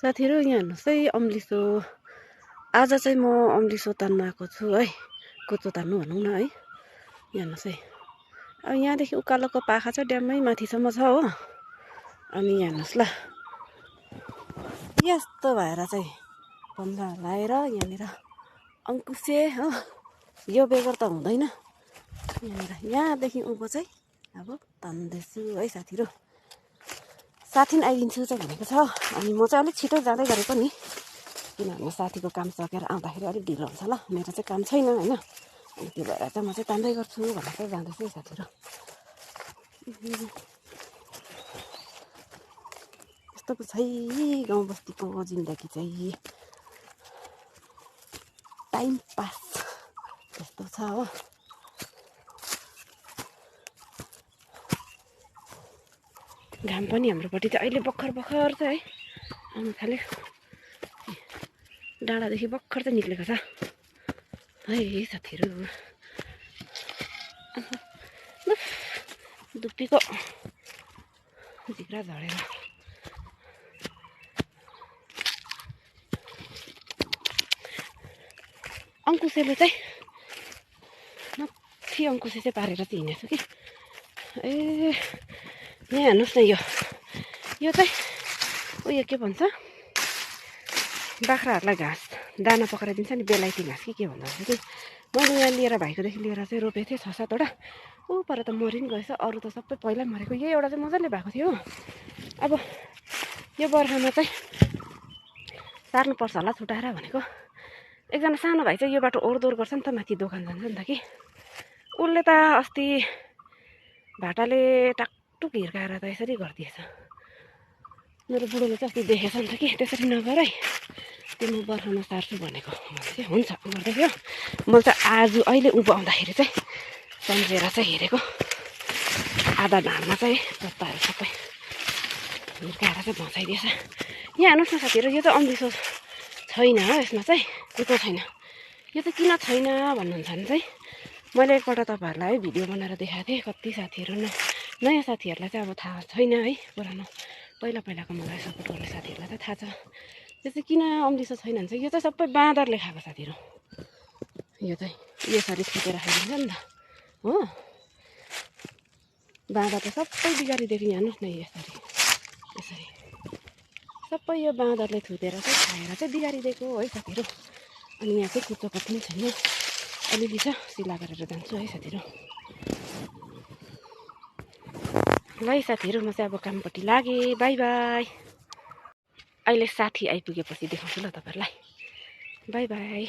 साथीहरु यहाँ हेर्नुस् है अम्लिसो आज चाहिँ म अम्लिसो तान्न आएको छु है कुचो तान्नु भनौँ न है यहाँ हेर्नुस् है अब यहाँदेखि उकालोको पाखा चाहिँ ड्याममै माथिसम्म छ हो अनि यहाँ हेर्नुस् ल यस्तो भएर चाहिँ पन्जा लाएर यहाँनिर अङ्कुशे हो यो बेगर त हुँदैन यहाँनिर यहाँदेखि उँभो चाहिँ अब तान्दैछु है साथीहरु साथी पनि आइदिन्छु चाहिँ भनेको छ अनि म चाहिँ अलिक छिटो जाँदै गरेको नि किनभने साथीको काम सकेर आउँदाखेरि अलिक ढिलो हुन्छ ल मेरो चाहिँ काम छैन हैन अनि त्यो भएर चाहिँ म चाहिँ तान्दै गर्छु भनेर चाहिँ जाँदैछु है साथीहरु यस्तो पो छ गाउँ बस्तीको जिन्दगी चाहिँ टाइम पास त्यस्तो छ हो घाम पनि हाम्रोपट्टि चाहिँ अहिले भर्खर भर्खर चाहिँ है आउनु थाल्यो डाँडादेखि भर्खर चाहिँ निक्लेको छ है साथीहरु दुप्पीको झिक्रा झरेर अङ्कुशेले चाहिँ नथी अङ्कुशे चाहिँ पारेर चाहिँ हिँडेछु कि ए यहाँ हेर्नुहोस् न यो चाहिँ उयो के भन्छ बाख्राहरूलाई घाँस दाना पकाइदिन्छ नि बेलायती घाँस के भन्छ कि मैले यहाँ लिएर भाइकोदेखि लिएर चाहिँ रोपेको थिएँ 6-7 वटा ऊ पर त मरि नि गएछ अरू त सबै पहिल्यै मरेको यही एउटा चाहिँ मजाले भएको थियो हो अब यो बर्खामा चाहिँ सार्नुपर्छ होला छुटाएर भनेको एकजना सानो भाइ चाहिँ यो बाटो ओहोरदोहोर गर्छ नि त माथि दोकान जान्छ नि त कि उसले त अस्ति भाटाले टाकटुक हिर्काएर त यसरी गरिदिएछ मेरो बुढोले चाहिँ अस्ति देखेछ नि त कि त्यसरी नगर है त्यो म बर्खामा सार्छु भनेको चाहिँ हुन्छ गर्दै थियो मैले चाहिँ आज अहिले उँभो आउँदाखेरि चाहिँ सम्झेर चाहिँ हेरेको आधा ढाडमा चाहिँ पत्ताहरू सबै हिर्काएर चाहिँ भँचाइदिएछ यहाँ हेर्नुहोस् न साथीहरु यो चाहिँ अम्लिसो छैन हो यसमा चाहिँ कुचो छैन यो चाहिँ किन छैन भन्नुहुन्छ भने चाहिँ मैले एकपल्ट तपाईँहरूलाई है भिडियो बनाएर देखाएको थिएँ कति साथीहरू नयाँ साथीहरूलाई चाहिँ अब थाहा छैन है पुरानो पहिलाको मलाई सपोर्ट गर्ने साथीहरूलाई चाहिँ थाहा छ यो चाहिँ किन अम्लिसो छैन भने चाहिँ यो चाहिँ सबै बाँदरले खाएको साथीहरू यो चाहिँ यसरी थुतेर खाइदिन्छ नि त हो बाँदर त सबै बिगारिदिएको हेर्नुहोस् न यसरी सबै यो बाँदरले थुतेर चाहिँ खाएर चाहिँ बिगारिदिएको है साथीहरू अनि यहाँ चाहिँ कुचोको पनि छैन अलिअलि छ सिला गरेर जान्छु है साथीहरू ल है साथीहरू म चाहिँ अब कामपट्टि लागेँ बाई बाई अहिले साथी आइपुगेपछि देखाउँछु ल तपाईँहरूलाई बाई बाई